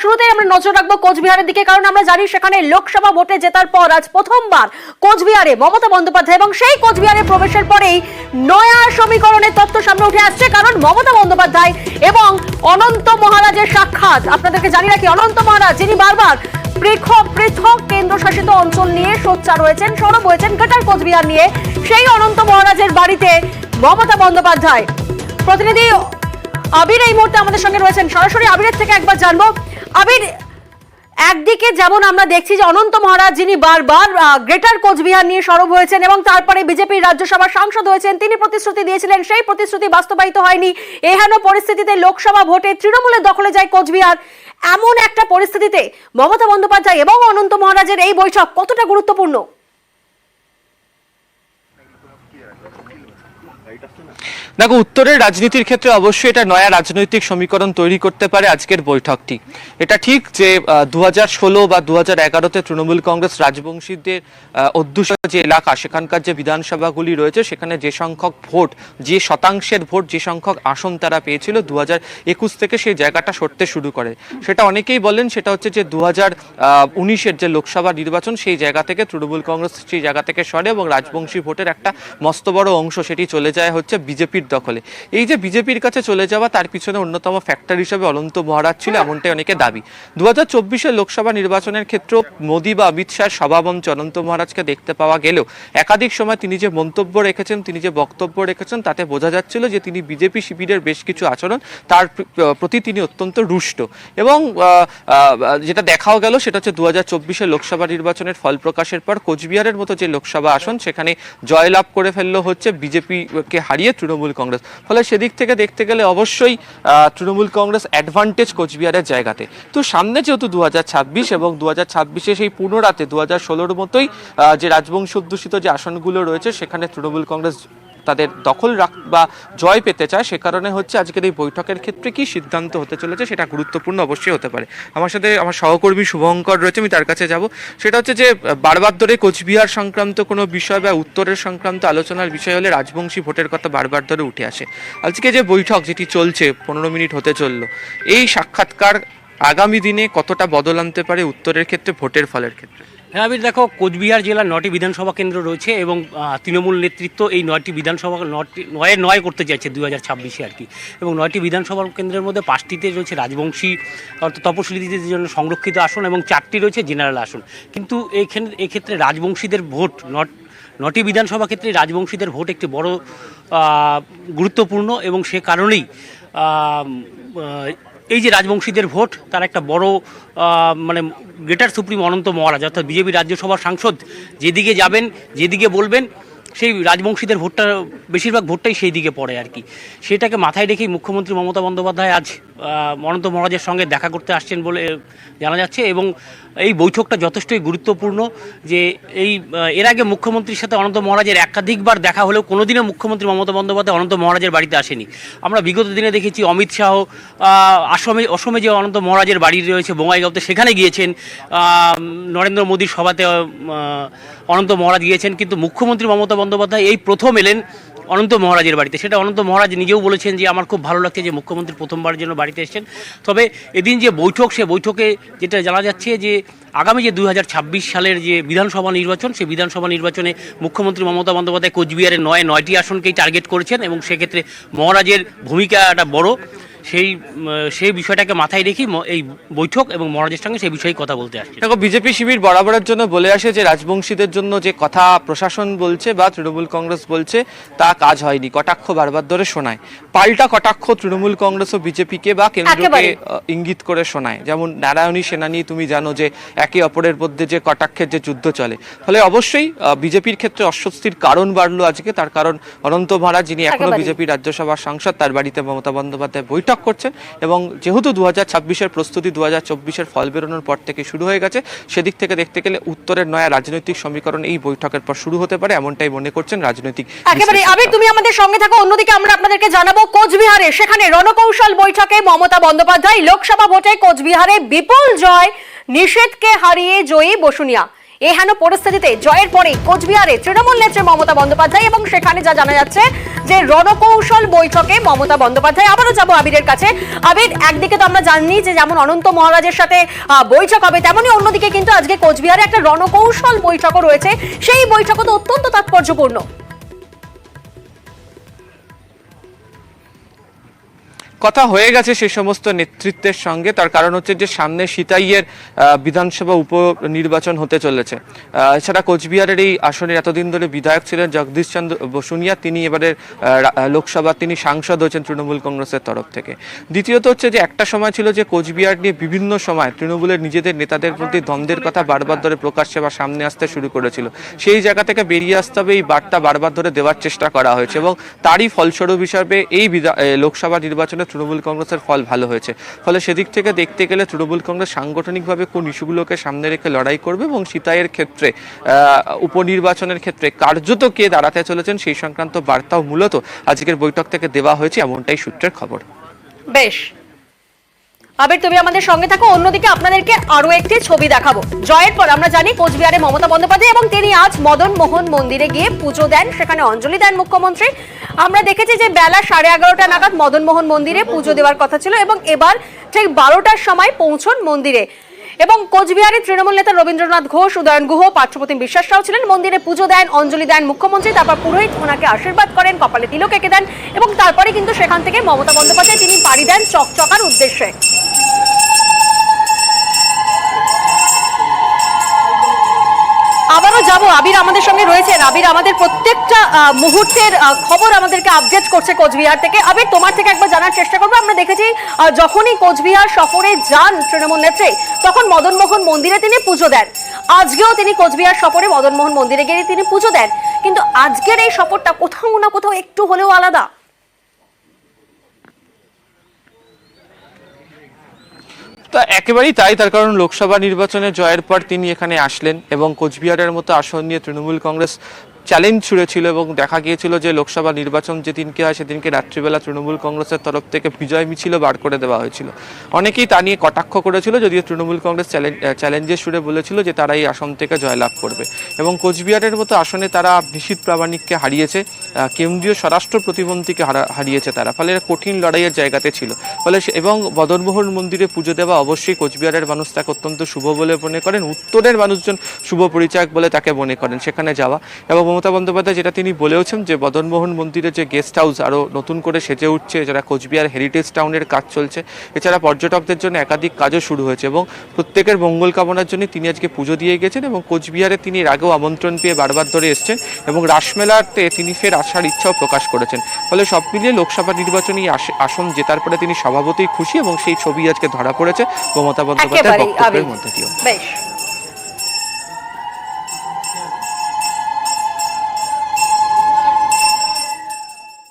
শুরুতেই আমরা নজর রাখবো কোচবিহারের দিকে, কারণ আমরা জানি সেখানে লোকসভা ভোটে জেতার পর আজ প্রথমবার কোচবিহারে মমতা বন্দ্যোপাধ্যায়, এবং সেই কোচবিহারে প্রবেশের পরেই নয়া সমীকরণের তথ্য সামনে উঠে আসছে। কারণ মমতা বন্দ্যোপাধ্যায় এবং অনন্ত মহারাজের সাক্ষাৎ। আপনাদেরকে জানি রাখি, অনন্ত মহারাজ যিনি বারবার পৃথক পৃথক কেন্দ্রশাসিত অঞ্চল নিয়ে সোচ্চার হয়েছেন, সরব হয়েছেন গ্রেটার কোচবিহার নিয়ে, সেই অনন্ত মহারাজের বাড়িতে মমতা বন্দ্যোপাধ্যায়। প্রতিনিধি আবির এই মুহূর্তে আমাদের সঙ্গে রয়েছেন, সরাসরি আবিরের থেকে একবার জানবো। আবির, একদিকে যেমন আমরা দেখছি যে অনন্ত মহারাজ যিনি বারবার গ্রেটার কোচবিহার নিয়ে সরব হয়েছেন এবং তারপরে বিজেপির রাজ্যসভার সাংসদ হয়েছেন, তিনি প্রতিশ্রুতি দিয়েছিলেন, সেই প্রতিশ্রুতি বাস্তবায়িত হয়নি। এহেন পরিস্থিতিতে লোকসভা ভোটে তৃণমূলের দখলে যায় কোচবিহার। এমন একটা পরিস্থিতিতে মমতা বন্দ্যোপাধ্যায় এবং অনন্ত মহারাজের এই বৈঠক কতটা গুরুত্বপূর্ণ? দেখো, উত্তরের রাজনীতির ক্ষেত্রে অবশ্যই এটা নয়া রাজনৈতিক সমীকরণ তৈরি করতে পারে আজকের বৈঠকটি। এটা ঠিক যে 2016 বা 2011-তে তৃণমূল কংগ্রেস রাজবংশীদের অধ্যুষিত যে এলাকা, সেখানকার যে বিধানসভাগুলি রয়েছে, সেখানে যে সংখ্যক ভোট, যে শতাংশের ভোট, যে সংখ্যক আসন তারা পেয়েছিল, 2021 থেকে সেই জায়গাটা সরতে শুরু করে। সেটা অনেকেই বলেন সেটা হচ্ছে যে 2019-এর যে লোকসভা নির্বাচন, সেই জায়গা থেকে তৃণমূল কংগ্রেস সেই জায়গা থেকে সরে এবং রাজবংশী ভোটের একটা মস্ত বড় অংশ সেটি চলে যায় হচ্ছে বিজেপির দখলে। এই যে বিজেপির কাছে চলে যাওয়া, তার পিছনে অন্যতম ফ্যাক্টর হিসেবে অনন্ত মহারাজ ছিল, এমনটাই অনেকে দাবি। 2024-এর লোকসভা নির্বাচনের ক্ষেত্রে মোদী বা অমিত শাহের সভামঞ্চে অনন্ত মহারাজকে দেখতে পাওয়া গেলেও একাধিক সময় তিনি যে মন্তব্য রেখেছেন, তিনি যে বক্তব্য রেখেছেন, তাতে বোঝা যাচ্ছিল যে তিনি বিজেপি শিবিরের বেশ কিছু আচরণ, তার প্রতি তিনি অত্যন্ত রুষ্ট। এবং যেটা দেখাও গেল সেটা হচ্ছে 2024-এর লোকসভা নির্বাচনের ফল প্রকাশের পর কোচবিহারের মতো যে লোকসভা আসন, সেখানে জয়লাভ করে ফেললো হচ্ছে বিজেপিকে হারিয়ে তৃণমূল কংগ্রেস। ফলে সেদিক থেকে দেখতে গেলে অবশ্যই তৃণমূল কংগ্রেস অ্যাডভান্টেজ কোচবিহারের জায়গাতে। তো সামনে যেহেতু 2026 এবং 2026-এ সেই পুনরাতে 2016-র মতোই যে রাজবংশ অধ্যুষিত যে আসনগুলো রয়েছে, সেখানে তৃণমূল কংগ্রেস তাদের দখল বা জয় পেতে চায়। সে কারণে হচ্ছে আজকের এই বৈঠকের ক্ষেত্রে কি সিদ্ধান্ত হতে চলেছে সেটা গুরুত্বপূর্ণ অবশ্যই হতে পারে। আমার সাথে আমার সহকর্মী শুভঙ্কর রয়েছে, আমি তার কাছে যাব। সেটা হচ্ছে যে বারবার ধরে কোচবিহার সংক্রান্ত কোনো বিষয় বা উত্তরের সংক্রান্ত আলোচনার বিষয় হলে রাজবংশী ভোটের কথা বারবার ধরে উঠে আসে। আজকে যে বৈঠক যেটি চলছে, 15 মিনিট হতে চললো, এই সাক্ষাৎকার আগামী দিনে কতটা বদল আনতে পারে উত্তরের ক্ষেত্রে, ভোটের ফলের ক্ষেত্রে? হ্যাঁ আবির, দেখো, কোচবিহার জেলার 9টি বিধানসভা কেন্দ্র রয়েছে এবং তৃণমূল নেতৃত্ব এই 9টি বিধানসভা নয় করতে চাইছে 2026-এ আর কি। এবং 9টি বিধানসভা কেন্দ্রের মধ্যে 5টিতে রয়েছে রাজবংশী অর্থাৎ তপশিলীদের জন্য সংরক্ষিত আসন এবং 4টি রয়েছে জেনারেল আসন। কিন্তু এক্ষেত্রে রাজবংশীদের ভোট, 9টি বিধানসভা ক্ষেত্রে রাজবংশীদের ভোট একটি বড় গুরুত্বপূর্ণ এবং সে কারণেই এই যে রাজবংশীদের ভোট, তার একটা বড় মানে গ্রেটার সুপ্রিম অনন্ত মহারাজ অর্থাৎ বিজেপি রাজ্যসভার সাংসদ যেদিকে যাবেন, যেদিকে বলবেন, সেই রাজবংশীদের ভোটটা বেশিরভাগ ভোটটাই সেই দিকে পড়ে আর কি। সেটাকে মাথায় রেখেই মুখ্যমন্ত্রী মমতা বন্দ্যোপাধ্যায় আজ অনন্ত মহারাজের সঙ্গে দেখা করতে আসছেন বলে জানা যাচ্ছে। এবং এই বৈঠকটা যথেষ্টই গুরুত্বপূর্ণ যে এর আগে মুখ্যমন্ত্রীর সাথে অনন্ত মহারাজের একাধিকবার দেখা হলেও কোনোদিনও মুখ্যমন্ত্রী মমতা বন্দ্যোপাধ্যায় অনন্ত মহারাজের বাড়িতে আসেনি। আমরা বিগত দিনে দেখেছি অমিত শাহ অসমে যে অনন্ত মহারাজের বাড়ি রয়েছে বঙ্গাইগাঁওতে, সেখানে গিয়েছেন। নরেন্দ্র মোদীর সভাতে অনন্ত মহারাজ গিয়েছেন, কিন্তু মুখ্যমন্ত্রী মমতা বন্দ্যোপাধ্যায় এই প্রথম এলেন অনন্ত মহারাজের বাড়িতে। সেটা অনন্ত মহারাজ নিজেও বলেছেন যে আমার খুব ভালো লাগছে যে মুখ্যমন্ত্রী প্রথমবারের জন্য বাড়িতে এসেছেন। তবে এদিন যে বৈঠক, সে বৈঠকে যেটা জানা যাচ্ছে যে আগামী যে 2026 সালের যে বিধানসভা নির্বাচন, সেই বিধানসভা নির্বাচনে মুখ্যমন্ত্রী মমতা বন্দ্যোপাধ্যায় কোচবিহারের 9টি আসনকেই টার্গেট করেছেন এবং সেক্ষেত্রে মহারাজের ভূমিকাটা বড়। সেই বিষয়টাকে মাথায় রেখেই এই বৈঠক এবং মহারাজের সঙ্গে সেই বিষয়ে কথা বলতে আসছে। দেখো, বিজেপি শিবির বরাবরের জন্য বলে আসে যে রাজবংশীদের জন্য যে কথা প্রশাসন বলছে বা তৃণমূল কংগ্রেস বলছে তা কাজ হয়নি, কটাক্ষ বারবার ধরে শোনায়। পাল্টা কটাক্ষ তৃণমূল কংগ্রেস ও বিজেপিকে বা কেন্দ্রকে ইঙ্গিত করে শোনায়। যেমন নারায়ণী সেনানী, তুমি জানো যে একে অপরের মধ্যে যে কটাক্ষের যে যুদ্ধ চলে। ফলে অবশ্যই বিজেপির ক্ষেত্রে অস্বস্তির কারণ বাড়লো আজকে। তার কারণ অনন্ত মহারাজ, যিনি এখনো বিজেপি রাজ্যসভার সাংসদ, তার বাড়িতে মমতা বন্দ্যোপাধ্যায় বৈঠক করছেন। এবং যেহেতু 2026-এর প্রস্তুতি 2024-এর ফল বেরোনোর পর থেকে শুরু হয়ে গেছে, সেদিক থেকে দেখতে গেলে উত্তরের নয়া রাজনৈতিক সমীকরণ এই বৈঠকের পর শুরু হতে পারে, এমনটাই মনে করছেন রাজনৈতিক। একেবারে আবির, তুমি আমাদের সঙ্গে থাকো। অন্যদিকে আমরা আপনাদেরকে জানাবো কোচবিহারে সেখানে রণকৌশল বৈঠকে মমতা বন্দ্যোপাধ্যায়। লোকসভা ভোটে কোচবিহারে বিপুল জয়, নিষেধকে হারিয়ে জয়ী বসুনিয়া। এহেন পরিস্থিতিতে জয়ের পরে কোচবিহারে তৃণমূল নেত্রী মমতা বন্দ্যোপাধ্যায় এবং সেখানে যা জানা যাচ্ছে যে রণকৌশল বৈঠকে মমতা বন্দ্যোপাধ্যায়, আবারও যাবো আবিরের কাছে। আবির, একদিকে তো আমরা জানি যে যেমন অনন্ত মহারাজের সাথে বৈঠক হবে, তেমনই অন্যদিকে কিন্তু আজকে কোচবিহারে একটা রণকৌশল বৈঠকও রয়েছে। সেই বৈঠকও তো অত্যন্ত তাৎপর্যপূর্ণ। কথা হয়ে গেছে সেই সমস্ত নেতৃত্বের সঙ্গে, তার কারণ হচ্ছে যে সামনে সিতাইয়ের বিধানসভা উপনির্বাচন হতে চলেছে। এছাড়া কোচবিহারের এই আসনের এতদিন ধরে বিধায়ক ছিলেন জগদীশ চন্দ্র বসুনিয়া, তিনি এবারের লোকসভা তিনি সাংসদ হয়েছেন তৃণমূল কংগ্রেসের তরফ থেকে। দ্বিতীয়ত হচ্ছে যে একটা সময় ছিল যে কোচবিহার নিয়ে বিভিন্ন সময় তৃণমূলের নিজেদের নেতাদের প্রতি দ্বন্দ্বের কথা বারবার ধরে প্রকাশ্যে বা সামনে আসতে শুরু করেছিল। সেই জায়গা থেকে বেরিয়ে আসতে হবে, এই বার্তা বারবার ধরে দেওয়ার চেষ্টা করা হয়েছে এবং তারই ফলস্বরূপ হিসাবে এই লোকসভা নির্বাচনে তৃণমূল কংগ্রেসের ফল ভালো হয়েছে। ফলে সেদিক থেকে দেখতে গেলে তৃণমূল কংগ্রেস সাংগঠনিকভাবে কোন ইস্যুগুলোকে সামনে রেখে লড়াই করবে এবং সিতাইয়ের ক্ষেত্রে উপনির্বাচনের ক্ষেত্রে কার্যত কে দাঁড়াতে চলেছেন সেই সংক্রান্ত বার্তাও মূলত আজকের বৈঠক থেকে দেওয়া হয়েছে, এমনটাই সূত্রের খবর। বেশ, আবির তুমি আমাদের সঙ্গে থাকো। অন্যদিকে আপনাদেরকে আরো একটি ছবি দেখাবো। জয়ের পর আমরা জানি কোচবিহারে মমতা বন্দ্যোপাধ্যায় এবং তিনি আজ মদন মোহন মন্দিরে গিয়ে পুজো দেন, সেখানে অঞ্জলি দেন মুখ্যমন্ত্রী। আমরা দেখেছি যে বেলা 11:30 নাগাদ মদন মোহন মন্দিরে পুজো দেওয়ার কথা ছিল এবং এবার ঠিক 12টার সময় পৌঁছন মন্দিরে। এবং কোচবিহারে তৃণমূল নেতা রবীন্দ্রনাথ ঘোষ, উদয়ন গুহ, পার্থপ্রতিম বিশ্বাসরাও ছিলেন। মন্দিরে পুজো দেন, অঞ্জলি দেন মুখ্যমন্ত্রী, তারপর পুরোহিত ওনাকে আশীর্বাদ করেন, কপালে তিলক এঁকে দেন এবং তারপরে কিন্তু সেখান থেকে মমতা বন্দ্যোপাধ্যায় তিনি পাড়ি দেন চকচকার উদ্দেশ্যে। আবারও যাবো, আবির আমাদের সঙ্গে রয়েছেন। আবির আমাদের প্রত্যেকটা মুহূর্তের খবর আমাদেরকে আপডেট করছে কোচবিহার থেকে। আবির, তোমার থেকে একবার জানার চেষ্টা করবো। আমরা দেখেছি যখনই কোচবিহার সফরে যান তৃণমূল নেত্রী, তখন মদন মোহন মন্দিরে তিনি পুজো দেন। আজকেও তিনি কোচবিহার সফরে মদন মোহন মন্দিরে গিয়ে তিনি পুজো দেন, কিন্তু আজকের এই সফরটা কোথাও না কোথাও একটু হলেও আলাদা। তা একেবারেই তাই, তার কারণ লোকসভা নির্বাচনে জয়ের পর তিনি এখানে আসলেন এবং কোচবিহারের মতো আসন নিয়ে তৃণমূল কংগ্রেস চ্যালেঞ্জ ছুড়েছিল এবং দেখা গিয়েছিল যে লোকসভা নির্বাচন যেদিনকে হয় সেদিনকে রাত্রিবেলা তৃণমূল কংগ্রেসের তরফ থেকে বিজয় মিছিল বার করে দেওয়া হয়েছিল। অনেকেই তা নিয়ে কটাক্ষ করেছিল, যদিও তৃণমূল কংগ্রেস চ্যালেঞ্জের সুরে বলেছিল যে তারা এই আসন থেকে জয়লাভ করবে এবং কোচবিহারের মতো আসনে তারা নিশীথ প্রামাণিককে হারিয়েছে, কেন্দ্রীয় স্বরাষ্ট্র প্রতিমন্ত্রীকে হারিয়েছে তারা। ফলে কঠিন লড়াইয়ের জায়গাতে ছিল। ফলে এবং মদনমোহন মন্দিরে পুজো দেওয়া অবশ্যই কোচবিহারের মানুষ তাকে অত্যন্ত শুভ বলে মনে করেন, উত্তরের মানুষজন শুভ পরিচায়ক বলে তাকে মনে করেন সেখানে যাওয়া। এবং মমতা বন্দ্যোপাধ্যায় যেটা তিনি বলেওছেন যে মদনমোহন মন্দিরে যে গেস্ট হাউস আরও নতুন করে সেজে উঠছে, যারা কোচবিহার হেরিটেজ টাউনের কাজ চলছে, এছাড়া পর্যটকদের জন্য একাধিক কাজও শুরু হয়েছে এবং প্রত্যেকের মঙ্গল কামনার জন্য তিনি আজকে পুজো দিয়ে গেছেন এবং কোচবিহারে তিনি এর আগেও আমন্ত্রণ পেয়ে বারবার ধরে এসছেন এবং রাসমেলাতে তিনি ফের আসার ইচ্ছাও প্রকাশ করেছেন। ফলে সব মিলিয়ে লোকসভা নির্বাচনী আসন জেতার পরে তিনি স্বভাবতই খুশি এবং সেই ছবি আজকে ধরা পড়েছে মমতা বন্দ্যোপাধ্যায়ের বক্তব্যের মধ্যে দিয়েও।